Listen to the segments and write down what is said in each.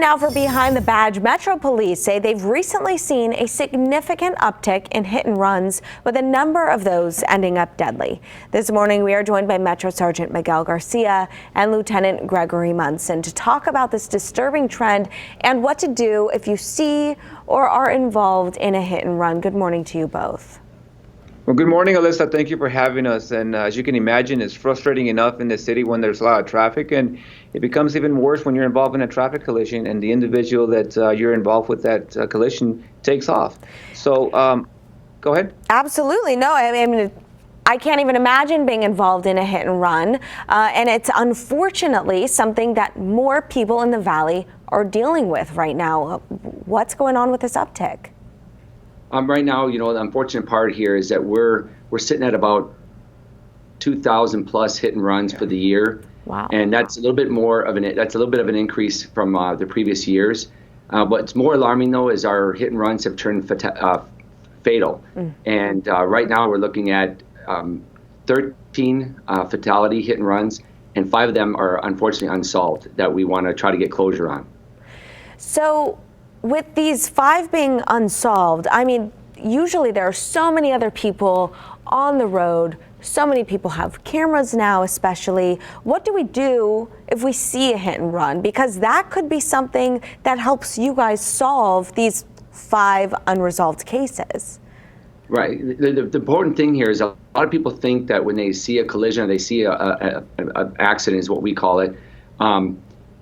Now for Behind the Badge, Metro Police say they've recently seen a significant uptick in hit and runs, with a number of those ending up deadly. This morning, we are joined by Metro Sergeant Miguel Garcia and Lieutenant Gregory Munson to talk about this disturbing trend and what to do if you see or are involved in a hit and run. Good morning to you both. Well, good morning, Alyssa. Thank you for having us. And as you can imagine, it's frustrating enough in the city when there's a lot of traffic, and it becomes even worse when you're involved in a traffic collision and the individual that you're involved with that collision takes off. So go ahead. Absolutely. No, I mean, I can't even imagine being involved in a hit and run. And it's unfortunately something that more people in the Valley are dealing with right now. What's going on with this uptick? Right now, the unfortunate part here is that we're sitting at about 2,000 plus hit and runs for the year. Wow. And that's a little bit of an increase from the previous years. What's more alarming though is our hit and runs have turned fatal. And right now we're looking at 13 fatality hit and runs, and 5 of them are unfortunately unsolved that we want to try to get closure on. So with these 5 being unsolved, I mean, usually there are so many other people on the road. So many people have cameras now, especially. What do we do if we see a hit and run? Because that could be something that helps you guys solve these 5 unresolved cases. Right. The important thing here is a lot of people think that when they see a collision, or they see an accident, is what we call it,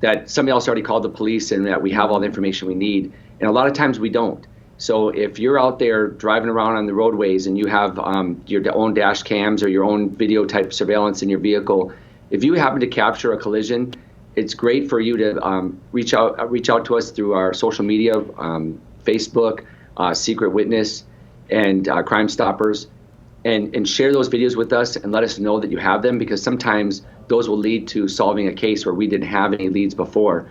that somebody else already called the police and that we have all the information we need. And a lot of times we don't. So if you're out there driving around on the roadways and you have your own dash cams or your own video type surveillance in your vehicle, if you happen to capture a collision, it's great for you to reach out to us through our social media, Facebook, Secret Witness, and Crime Stoppers, and share those videos with us and let us know that you have them, because sometimes those will lead to solving a case where we didn't have any leads before.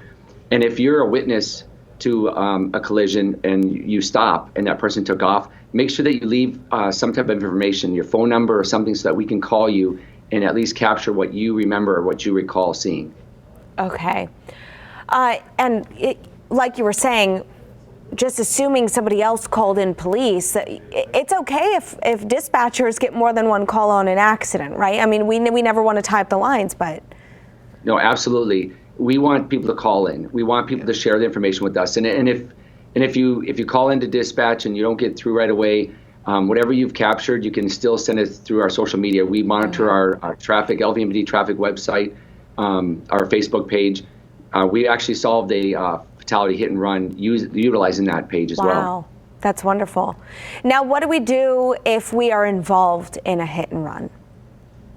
And if you're a witness to a collision and you stop and that person took off, make sure that you leave some type of information, your phone number or something, so that we can call you and at least capture what you remember or what you recall seeing. Okay. Like you were saying, just assuming somebody else called in police, it's okay if dispatchers get more than one call on an accident, right? I mean, we never want to tie up the lines, but. No, absolutely. We want people to call in. We want people to share the information with us. And if you call into dispatch and you don't get through right away, whatever you've captured, you can still send it through our social media. We monitor our traffic, LVMPD traffic website, our Facebook page. We actually solved a fatality hit and run utilizing that page as well. Wow, that's wonderful. Now, what do we do if we are involved in a hit and run?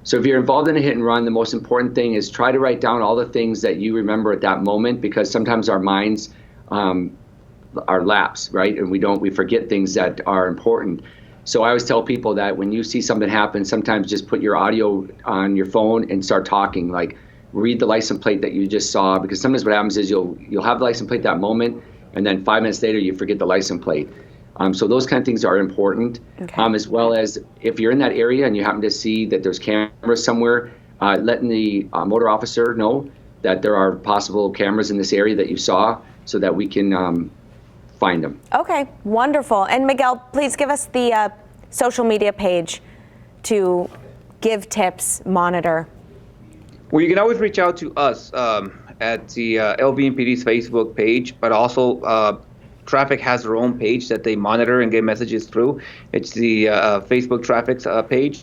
So if you're involved in a hit and run, the most important thing is try to write down all the things that you remember at that moment, because sometimes our minds are lapse, right? And we forget things that are important. So I always tell people that when you see something happen, sometimes just put your audio on your phone and start talking, like read the license plate that you just saw, because sometimes what happens is you'll have the license plate that moment, and then 5 minutes later you forget the license plate. So those kind of things are important, okay. As well as if you're in that area and you happen to see that there's cameras somewhere, letting the motor officer know that there are possible cameras in this area that you saw, so that we can find them. Okay, wonderful. And Miguel, please give us the social media page to give tips, monitor. Well, you can always reach out to us at the LVMPD's Facebook page, but also Traffic has their own page that they monitor and get messages through. It's the Facebook Traffic's page,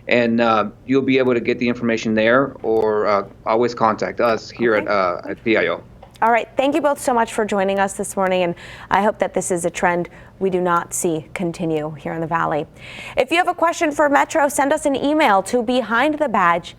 and you'll be able to get the information there, or always contact us here at PIO. All right, thank you both so much for joining us this morning, and I hope that this is a trend we do not see continue here in the Valley. If you have a question for Metro, send us an email to behindthebadge@fox5vegas.com.